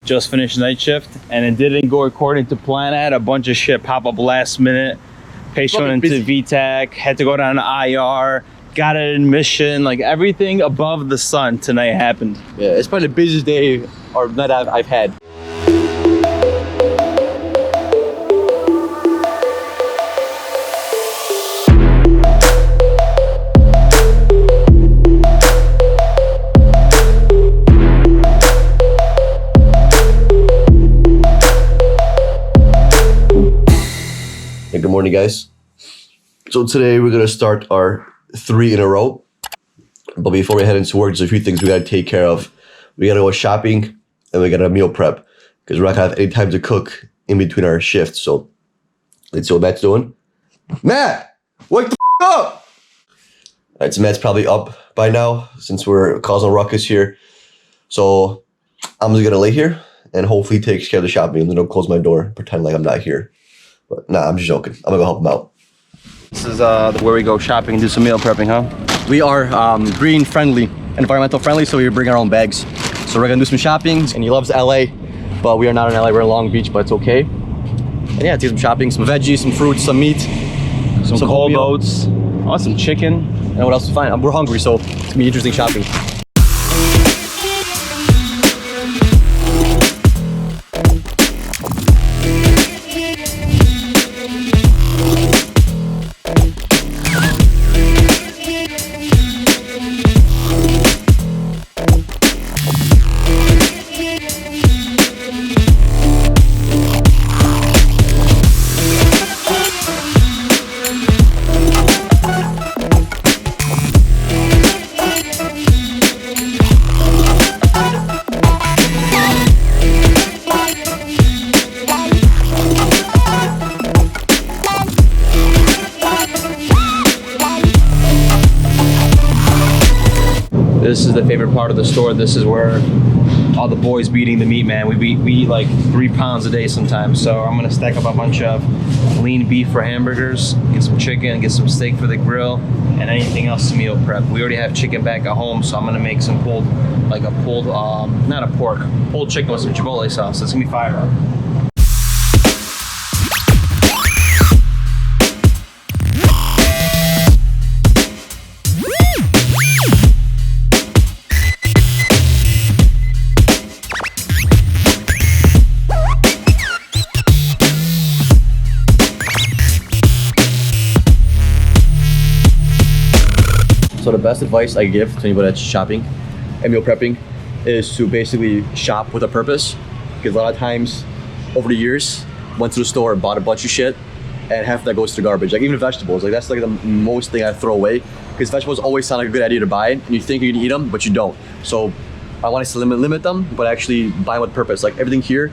just finished night shift, and it didn't go according to plan. I had a bunch of shit pop up last minute. Patient went into VTAC, had to go down to IR, got an admission, like everything above the sun tonight happened. Yeah, it's probably the busiest day or night I've had. Hey, good morning, guys. So today we're gonna start our 3 in a row. But before we head into work, there's a few things we gotta take care of. We gotta go shopping and we gotta meal prep because we're not gonna have any time to cook in between our shifts. So let's see what Matt's doing. Matt, wake the up! All right, so Matt's probably up by now since we're causing a ruckus here. So I'm just gonna lay here and hopefully he takes care of the shopping and then I'll close my door and pretend like I'm not here. But nah, I'm just joking. I'm gonna go help him out. This is where we go shopping and do some meal prepping, huh? We are green friendly, environmental friendly, so we bring our own bags. So we're gonna do some shopping, and he loves LA, but we are not in LA, we're in Long Beach, but it's okay. And yeah, do some shopping, some veggies, some fruits, some meat. Some cold oats, oh, some chicken. And what else to find? We're hungry, so it's gonna be interesting shopping. This is the favorite part of the store. This is where all the boys be eating the meat, man. We eat like 3 pounds a day sometimes. So I'm gonna stack up a bunch of lean beef for hamburgers, get some chicken, get some steak for the grill, and anything else to meal prep. We already have chicken back at home, so I'm gonna make some pulled chicken with some Chipotle sauce. It's gonna be fire. So the best advice I give to anybody that's shopping and meal prepping is to basically shop with a purpose. Because a lot of times over the years, went to the store, bought a bunch of shit, and half of that goes to garbage. Like even vegetables, like that's like the most thing I throw away. Because vegetables always sound like a good idea to buy, and you think you can eat them, but you don't. So I want to limit them, but actually buy them with purpose. Like everything here,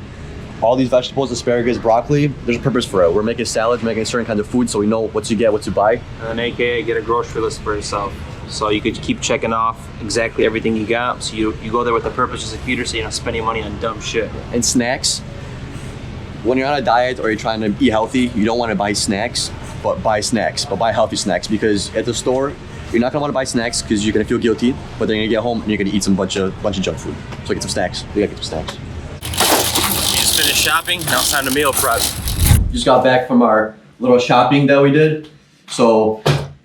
all these vegetables, asparagus, broccoli, there's a purpose for it. We're making salads, making certain kinds of food, so we know what to get, what to buy. And AKA get a grocery list for yourself. So you could keep checking off exactly everything you got. So you go there with a purpose as a feeder, so you're not spending money on dumb shit. And snacks, when you're on a diet or you're trying to eat healthy, you don't want to buy snacks, but buy healthy snacks. Because at the store, you're not gonna want to buy snacks because you're gonna feel guilty, but then you're gonna get home and you're gonna eat some bunch of junk food. So get some snacks. You gotta get some snacks. You just finished shopping, now it's time to meal prep. Just got back from our little shopping that we did. So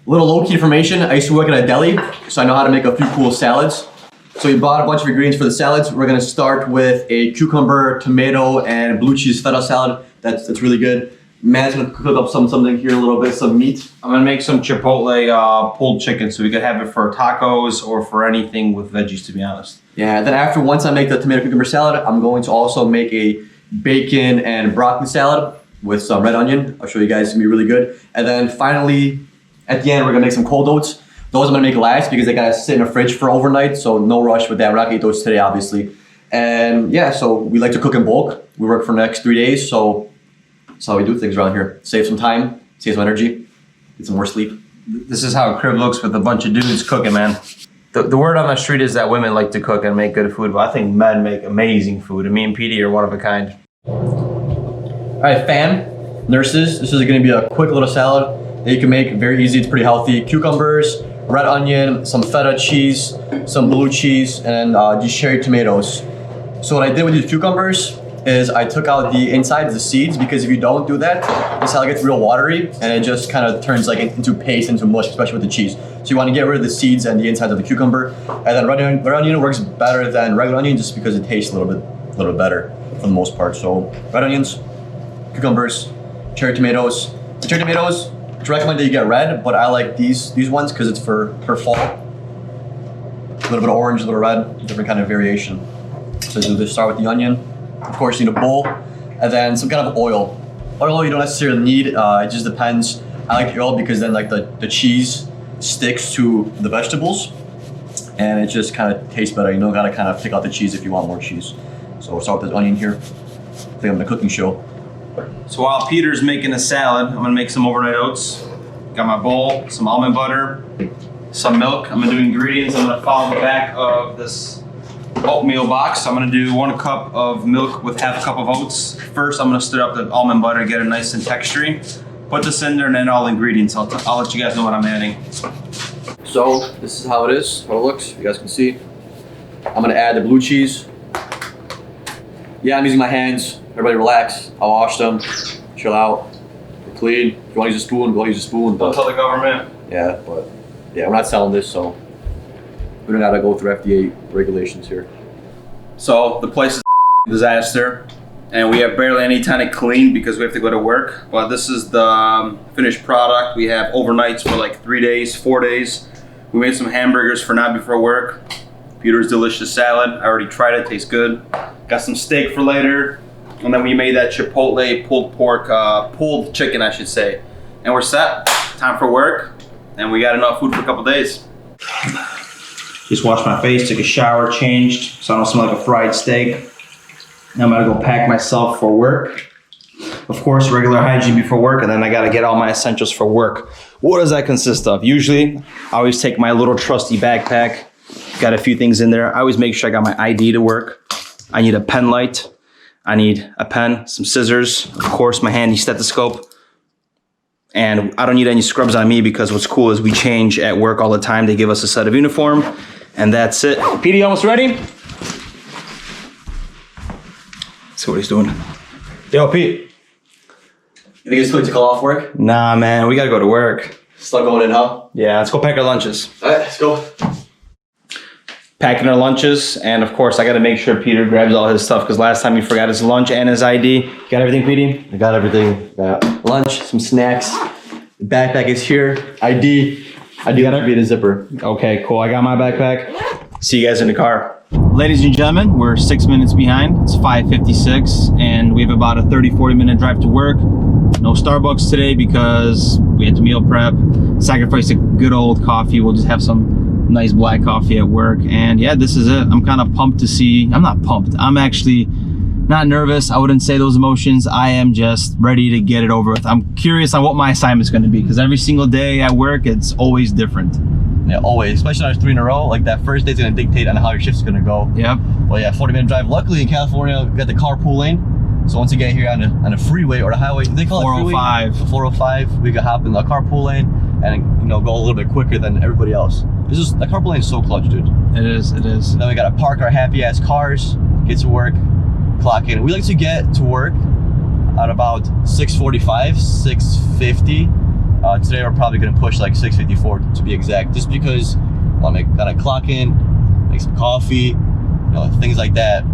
little low-key information, I used to work at a deli, so I know how to make a few cool salads. So we bought a bunch of ingredients for the salads. We're gonna start with a cucumber, tomato, and blue cheese feta salad. That's really good. Matt's gonna cook up something here, a little bit, some meat. I'm gonna make some Chipotle pulled chicken, so we could have it for tacos or for anything with veggies, to be honest. Yeah, then once I make the tomato cucumber salad, I'm going to also make a bacon and broccoli salad with some red onion. I'll show you guys, it's gonna be really good. And then finally, at the end, we're gonna make some cold oats. Those I'm gonna make last because they gotta sit in the fridge for overnight, so no rush with that. We're not gonna eat those today, obviously. And yeah, so we like to cook in bulk. We work for the next 3 days, so that's how we do things around here. Save some time, save some energy, get some more sleep. This is how a crib looks with a bunch of dudes cooking, man. The word on the street is that women like to cook and make good food, but I think men make amazing food, and me and PD are one of a kind. All right, fam, nurses, this is gonna be a quick little salad that you can make very easy. It's pretty healthy. Cucumbers, red onion, some feta cheese, some blue cheese, and these cherry tomatoes. So what I did with these cucumbers is I took out the inside, the seeds, because if you don't do that, the salad gets real watery and it just kind of turns like into paste, into mush, especially with the cheese. So you want to get rid of the seeds and the inside of the cucumber. And then red onion works better than regular onion just because it tastes a little bit better for the most part. So red onions, cucumbers, cherry tomatoes. The cherry tomatoes, it's recommended that you get red, but I like these ones because it's for fall. A little bit of orange, a little red, different kind of variation. So just start with the onion. Of course, you need a bowl, and then some kind of oil. Oil you don't necessarily need, it just depends. I like the oil because then like the cheese sticks to the vegetables, and it just kind of tastes better. You know, gotta kind of pick out the cheese if you want more cheese. So we'll start with this onion here. I think I'm in a cooking show. So while Peter's making a salad, I'm gonna make some overnight oats. Got my bowl, some almond butter, some milk. I'm gonna do ingredients. I'm gonna follow the back of this oatmeal box. I'm gonna do 1 cup of milk with half a cup of oats. First, I'm gonna stir up the almond butter, get it nice and textury. Put this in there and then all ingredients. I'll let you guys know what I'm adding. So this is how it is, how it looks. You guys can see. I'm gonna add the blue cheese. Yeah, I'm using my hands. Everybody relax. I'll wash them, chill out, they're clean. If you wanna use a spoon, go use a spoon. Don't tell the government. Yeah, but yeah, we're not selling this, so we don't gotta go through FDA regulations here. So the place is a disaster, and we have barely any time to clean because we have to go to work. But this is the finished product. We have overnights for like 3 days, 4 days. We made some hamburgers for now before work. Peter's delicious salad. I already tried it, tastes good. Got some steak for later. And then we made that Chipotle pulled pork, pulled chicken, I should say. And we're set. Time for work. And we got enough food for a couple days. Just washed my face, took a shower, changed, so I don't smell like a fried steak. Now I'm gonna go pack myself for work. Of course, regular hygiene before work, and then I gotta get all my essentials for work. What does that consist of? Usually, I always take my little trusty backpack. Got a few things in there. I always make sure I got my ID to work. I need a pen light. I need a pen, some scissors, of course, my handy stethoscope. And I don't need any scrubs on me because what's cool is we change at work all the time. They give us a set of uniform, and that's it. Pete, you almost ready? See what he's doing. Yo, Pete. You think it's good to call off work? Nah, man, we gotta go to work. Still going in, huh? Yeah, let's go pack our lunches. All right, let's go. Packing our lunches, and of course, I gotta make sure Peter grabs all his stuff because last time he forgot his lunch and his ID. Got everything, Petey? I got everything. Got lunch, some snacks. The backpack is here. ID. I do gotta read a zipper. Okay, cool. I got my backpack. See you guys in the car. Ladies and gentlemen, we're 6 minutes behind. It's 5:56, and we have about a 30-40 minute drive to work. No Starbucks today because we had to meal prep. Sacrifice a good old coffee. We'll just have some nice black coffee at work. And yeah, this is it. I'm kind of pumped to see. I'm not pumped. I'm actually not nervous. I wouldn't say those emotions. I am just ready to get it over with. I'm curious on what my assignment's going to be because every single day at work, it's always different. Yeah, always. Especially when there's 3 in a row. Like that first day's gonna dictate on how your shift's gonna go. Yep. Well, yeah, 40-minute drive. Luckily in California, we got the carpool lane. So once you get here on a freeway or the highway, they call it 405. freeway? 405. We can hop in the carpool lane and go a little bit quicker than everybody else. This is the carpool lane is so clutch, dude. It is. It is. Then we gotta park our happy ass cars, get to work, clock in. We like to get to work at about 6:45, 6:50. Today we're probably gonna push like 6:54 to be exact, just because I'm gonna clock in, make some coffee, things like that.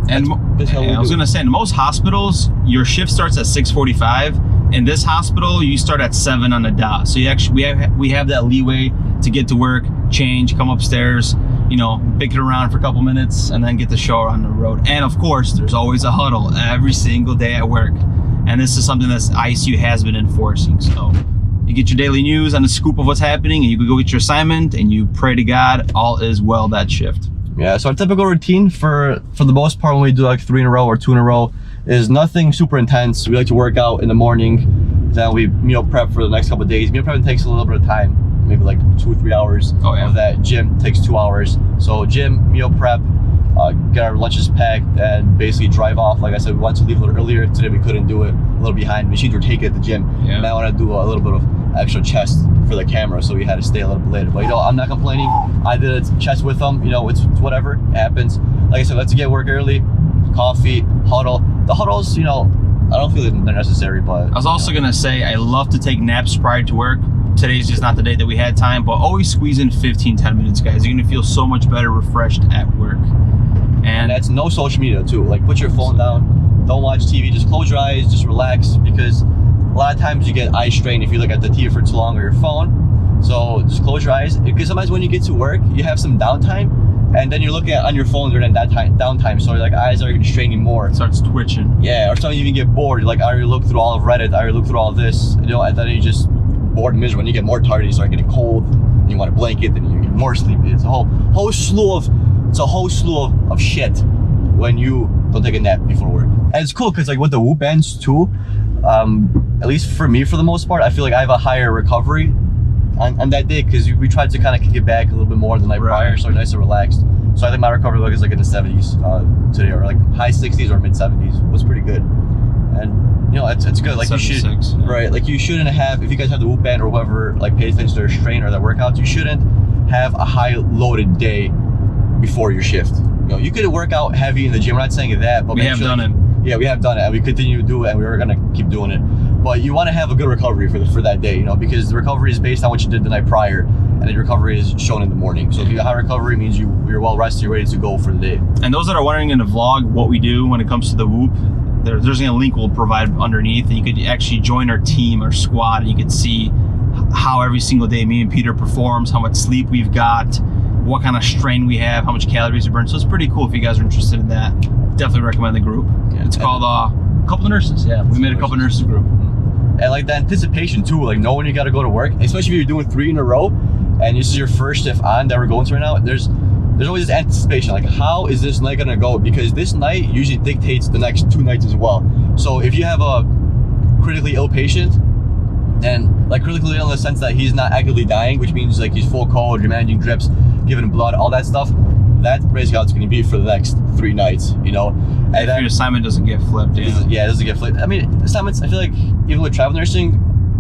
And I was gonna say, in most hospitals, your shift starts at 6:45. In this hospital, you start at 7 on the dot. So we have that leeway to get to work, change, come upstairs, pick it around for a couple minutes, and then get the show on the road. And of course, there's always a huddle every single day at work. And this is something that ICU has been enforcing. So you get your daily news on the scoop of what's happening, and you can go get your assignment, and you pray to God all is well that shift. Yeah, so our typical routine for the most part when we do like 3 in a row or 2 in a row is nothing super intense. We like to work out in the morning, then we meal prep for the next couple of days. Meal prep takes a little bit of time, maybe like 2 or 3 hours. Oh, yeah. Of that. Gym takes 2 hours. So gym, meal prep, get our lunches packed, and basically drive off. Like I said, we wanted to leave a little earlier. Today we couldn't do it, a little behind. Machines were taken at the gym. Yeah. And I want to do a little bit of extra chest for the camera, so we had to stay a little bit later. But I'm not complaining. I did a chest with them. It's whatever, it happens. Like I said, let's get work early, coffee, huddle. The huddles, I don't feel they're necessary, but I was also gonna say I love to take naps prior to work. Today's just not the day that we had time, but always squeeze in 15-10 minutes, guys. You're gonna feel so much better refreshed at work. And that's no social media too. Like, put your phone down, don't watch TV, just close your eyes, just relax, because a lot of times you get eye strain if you look at the TV for too long or your phone. So just close your eyes, because sometimes when you get to work, you have some downtime, and then you're looking on your phone during that downtime, so like eyes are even straining more. it starts twitching. Yeah, or sometimes you even get bored. You're like, I already looked through all of Reddit, I already looked through all this, and then you just bored and miserable. When you get more tired, you start getting cold, and you want a blanket, then you get more sleepy. It's a whole slew of shit when you don't take a nap before work. And it's cool because like with the whoop ends too, at least for me, for the most part, I feel like I have a higher recovery on that day, because we tried to kind of kick it back a little bit more the night prior, so nice and relaxed. So I think my recovery look is like in the 70s today, or like high 60s or mid 70s. It was pretty good. And it's good. Like, you should, yeah. right? Like, you shouldn't have, if you guys have the whoop band or whoever like pays attention to their strain or their workouts, you shouldn't have a high loaded day before your shift. You could work out heavy in the gym. We're not saying that, but We have done it. Yeah, we have done it, and we continue to do it, and we're gonna keep doing it. But you want to have a good recovery for that day, because the recovery is based on what you did the night prior, and the recovery is shown in the morning. So if you have high recovery, it means you're well rested, you're ready to go for the day. And those that are wondering in the vlog what we do when it comes to the whoop, there's a link we'll provide underneath, and you could actually join our team, our squad, and you could see how every single day me and Peter performs, how much sleep we've got, what kind of strain we have, how much calories we burn. So it's pretty cool if you guys are interested in that. Definitely recommend the group. Yeah, it's called a couple of nurses. Yeah, we made a couple of nurses group. And like the anticipation too, like knowing you got to go to work, especially if you're doing 3 in a row, and this is your first shift on that we're going to right now. There's always this anticipation, like, how is this night gonna go? Because this night usually dictates the next 2 nights as well. So if you have a critically ill patient, and like critically ill in the sense that he's not actively dying, which means like he's full cold, you're managing drips, giving him blood, all that stuff, that's basically how it's going to be for the next 3 nights, And if then, your assignment doesn't get flipped, it doesn't get flipped. I mean, assignments, I feel like even with travel nursing,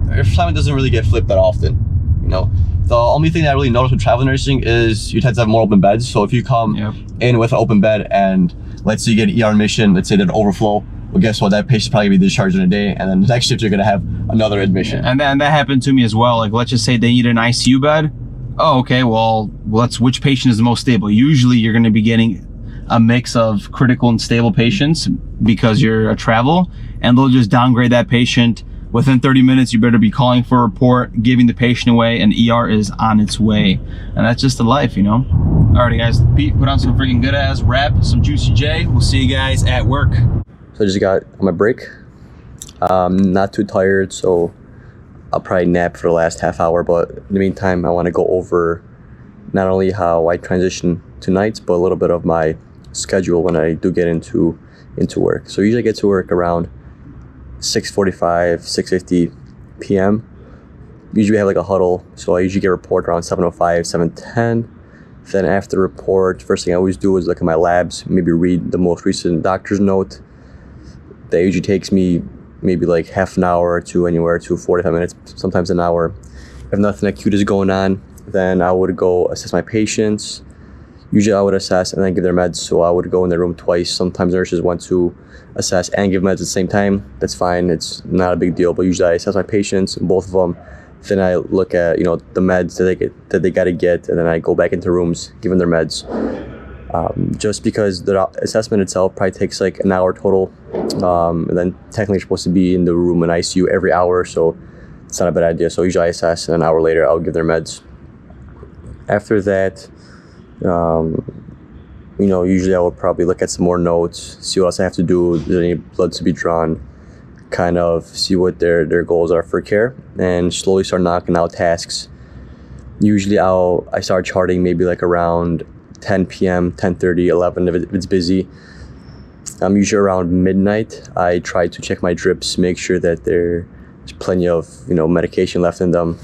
your assignment doesn't really get flipped that often, The only thing that I really noticed with travel nursing is you tend to have more open beds. So if you come in with an open bed, and let's say you get an ER admission, let's say that overflow, well, guess what? That patient's probably gonna be discharged in a day, and then the next shift you're gonna have another admission. And that happened to me as well. Like, let's just say they need an ICU bed. Oh, okay. Well, which patient is the most stable? Usually, you're going to be getting a mix of critical and stable patients because you're a travel, and they'll just downgrade that patient. Within 30 minutes, you better be calling for a report, giving the patient away, and ER is on its way. And that's just the life, Alrighty, guys. Pete, put on some freaking good ass rap, some Juicy J. We'll see you guys at work. So I just got on my break. Not too tired, so I'll probably nap for the last half hour. But in the meantime, I want to go over not only how I transition to nights, but a little bit of my schedule when I do get into work. So usually I get to work around 6:45, 6:50 p.m. Usually we have like a huddle, so I usually get a report around 7:05, 7:10. Then after the report, first thing I always do is look at my labs, maybe read the most recent doctor's note. That usually takes me maybe like half an hour to anywhere to 45 minutes, sometimes an hour. If nothing acute is going on, then I would go assess my patients. Usually I would assess and then give their meds, so I would go in their room twice. Sometimes nurses want to assess and give meds at the same time. That's fine, it's not a big deal, but usually I assess my patients, both of them. Then I look at the meds that they gotta get, and then I go back into rooms, give them their meds. Just because the assessment itself probably takes like an hour total, and then technically you're supposed to be in the room in ICU every hour, so it's not a bad idea. So usually I assess, and an hour later I'll give their meds. After that, usually I would probably look at some more notes, see what else I have to do, is there any blood to be drawn, kind of see what their goals are for care, and slowly start knocking out tasks. Usually I start charting maybe like around 10 p.m., 10:30, 11 if it's busy. Usually around midnight, I try to check my drips, make sure that there's plenty of medication left in them.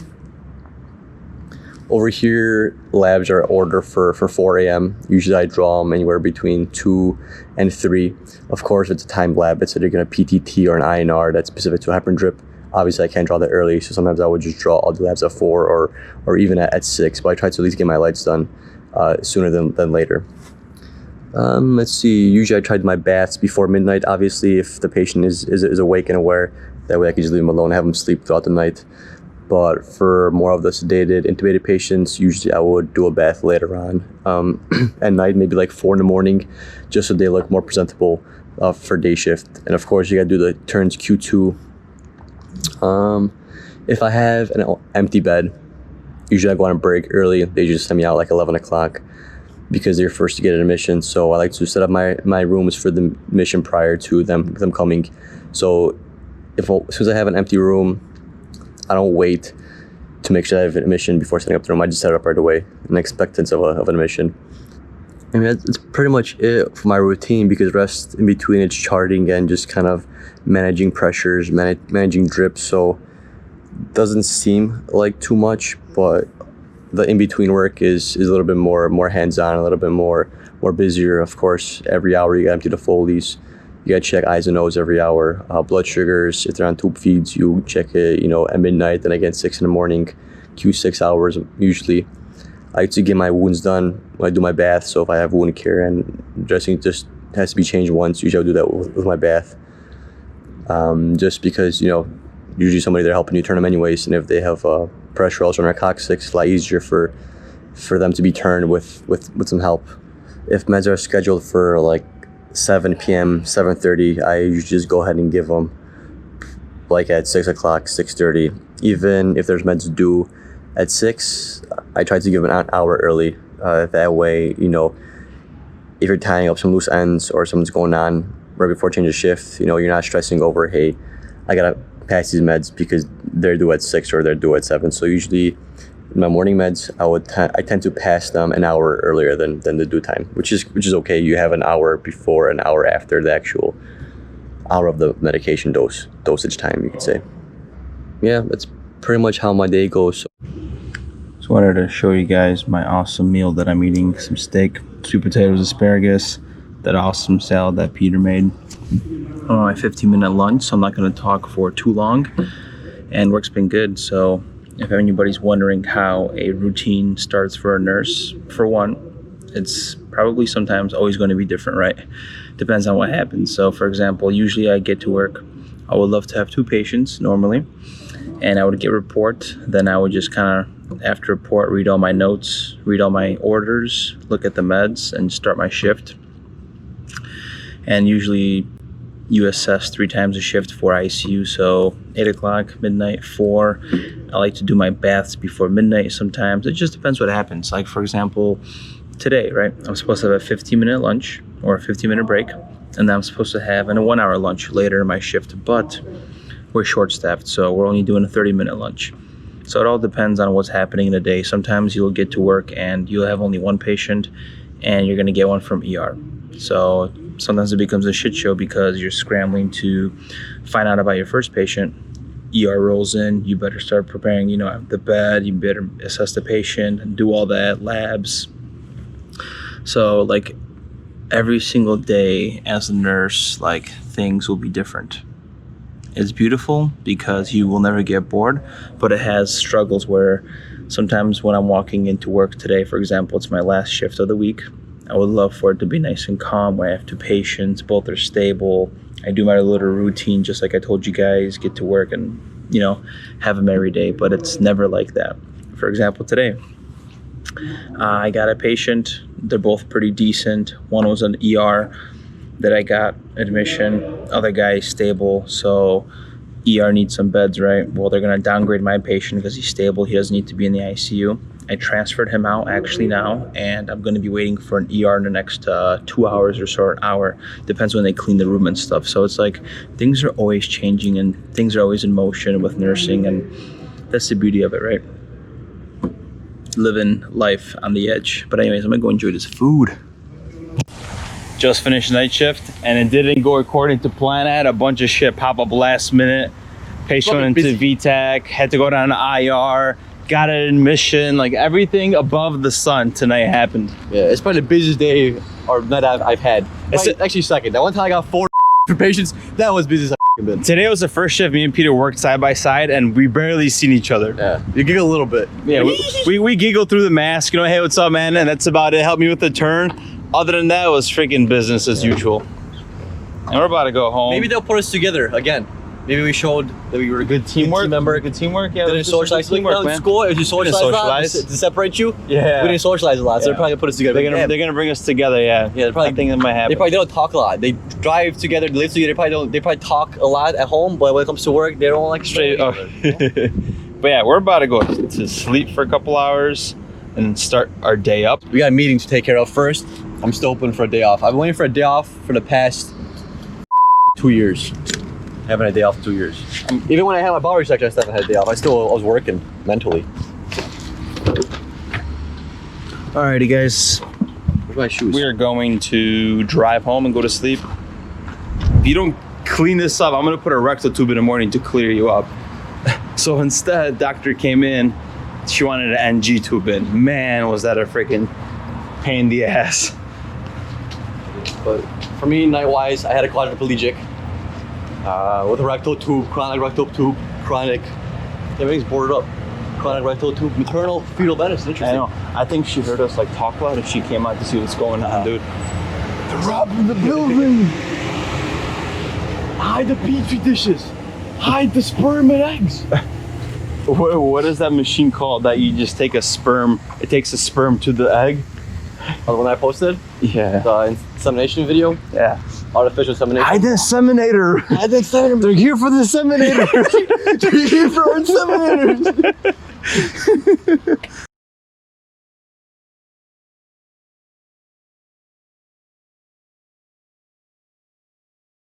Over here, labs are ordered for 4 a.m. Usually I draw them anywhere between 2 and 3. Of course, it's a timed lab. It's either going to PTT or an INR that's specific to a heparin drip. Obviously, I can't draw that early, so sometimes I would just draw all the labs at 4 or even at 6. But I try to at least get my lights done sooner than later. Let's see. Usually, I try my baths before midnight. Obviously, if the patient is awake and aware, that way I can just leave them alone, have them sleep throughout the night. But for more of the sedated, intubated patients, usually I would do a bath later on at night, maybe like 4 in the morning, just so they look more presentable for day shift. And of course, you gotta do the turns Q2. If I have an empty bed, usually I go on a break early. They just send me out like 11 o'clock because they're first to get an admission. So I like to set up my rooms for the admission prior to them coming. So as soon as I have an empty room, I don't wait to make sure I have an admission before setting up the room. I just set it up right away in expectance of an admission. I mean, that's pretty much it for my routine, because rest in between, it's charting and just kind of managing pressures, managing drips. So it doesn't seem like too much, but the in-between work is a little bit more hands-on, a little bit more busier. Of course, every hour you got to empty the Foleys. You got to check eyes and nose every hour. Blood sugars, if they're on tube feeds, you check it, at midnight, then again 6 in the morning, Q6 hours usually. I like to get my wounds done when I do my bath. So if I have wound care and dressing just has to be changed once, usually I'll do that with my bath. Just because, usually somebody there helping you turn them anyways. And if they have pressure ulcer or narcotics, it's a lot easier for them to be turned with some help. If meds are scheduled for like 7 p.m., 7:30, I usually just go ahead and give them like at 6 o'clock, 6:30. Even if there's meds due at 6, I try to give them an hour early. That way, if you're tying up some loose ends or something's going on right before change of shift, you're not stressing over, hey, I gotta pass these meds because they're due at 6 or they're due at 7. So usually my morning meds, I tend to pass them an hour earlier than the due time, which is okay. You have an hour before, an hour after the actual hour of the medication dosage time, you could say. Yeah, that's pretty much how my day goes. So I wanted to show you guys my awesome meal that I'm eating. Some steak, sweet potatoes, asparagus, that awesome salad that Peter made. On my 15-minute lunch, so I'm not going to talk for too long. And work's been good. So if anybody's wondering how a routine starts for a nurse, for one, it's probably sometimes always going to be different, right? Depends on what happens. So for example, usually I get to work, I would love to have 2 patients normally, and I would get a report. Then I would just kind of, after report, read all my notes, read all my orders, look at the meds, and start my shift. And usually you assess 3 times a shift for ICU, so 8 o'clock, midnight, 4. I like to do my baths before midnight sometimes. It just depends what happens. Like for example, today, right? I'm supposed to have a 15-minute lunch or a 15-minute break, and then I'm supposed to have a 1-hour lunch later in my shift, but we're short-staffed, so we're only doing a 30-minute lunch. So it all depends on what's happening in the day. Sometimes you'll get to work and you'll have only 1 patient, and you're gonna get one from ER. So sometimes it becomes a shit show because you're scrambling to find out about your first patient. ER rolls in, you better start preparing, the bed, you better assess the patient and do all that, labs. So like every single day as a nurse, like things will be different. It's beautiful because you will never get bored, but it has struggles where sometimes when I'm walking into work today, for example, it's my last shift of the week, I would love for it to be nice and calm where I have 2 patients, both are stable. I do my little routine just like I told you guys, get to work and, have them every day, but it's never like that. For example, today, I got a patient. They're both pretty decent. One was an ER that I got admission. Other guy is stable, so ER needs some beds, right? Well, they're going to downgrade my patient because he's stable. He doesn't need to be in the ICU. I transferred him out actually now, and I'm going to be waiting for an ER in the next 2 hours or so, or an hour. Depends when they clean the room and stuff. So it's like things are always changing and things are always in motion with nursing, and that's the beauty of it, right? Living life on the edge. But anyways, I'm going to go enjoy this food. Just finished night shift, and it didn't go according to plan. I had a bunch of shit pop up last minute. Patient went into VTAC, had to go down to IR. Got an admission, like everything above the sun tonight happened. Yeah, it's probably the busiest day or night I've had. It's actually second. That one time I got 4 patients, that was busy as been. Today was the first shift. Me and Peter worked side by side, and we barely seen each other. Yeah, you giggle a little bit. Yeah, we giggled through the mask. You know, hey, what's up, man? And that's about it. Helped me with the turn. Other than that, it was freaking business as usual. And we're about to go home. Maybe they'll put us together again. Maybe we showed that we were a good teamwork. team member. Good teamwork. Yeah. Didn't socialize teamwork, man. School. If you socialize, socialize. to separate you. Yeah. We didn't socialize a lot, so they're probably gonna put us together. They're gonna bring us together. Yeah. Yeah. I think that might happen. They probably don't talk a lot. They drive together, they live together. They probably talk a lot at home, but when it comes to work, they don't like straight. Oh. But yeah, we're about to go to sleep for a couple hours and start our day up. We got a meeting to take care of first. I'm still hoping for a day off. I've been waiting for a day off for the past 2 years. Having a day off in 2 years. Even when I had my bar section, I still haven't had a day off. I was working mentally. Alrighty, guys. Where's my shoes? We are going to drive home and go to sleep. If you don't clean this up, I'm gonna put a rectal tube in the morning to clear you up. So instead, doctor came in. She wanted an NG tube in. Man, was that a freaking pain in the ass. But for me, night-wise, I had a quadriplegic. With a rectal tube, chronic rectal tube, chronic. Everything's boarded up. Chronic rectal tube, maternal fetal medicine. Interesting. I know. I think she heard us like talk loud if she came out to see what's going on, dude. They're robbing the building. Hide the petri dishes. Hide the sperm and eggs. What is that machine called that you just take a sperm? It takes a sperm to the egg. Oh, the one I posted? Yeah. The insemination video? Yeah. Artificial insemination. Hide the inseminator. Hide the inseminator. They're here for the inseminator. They're here for our inseminators.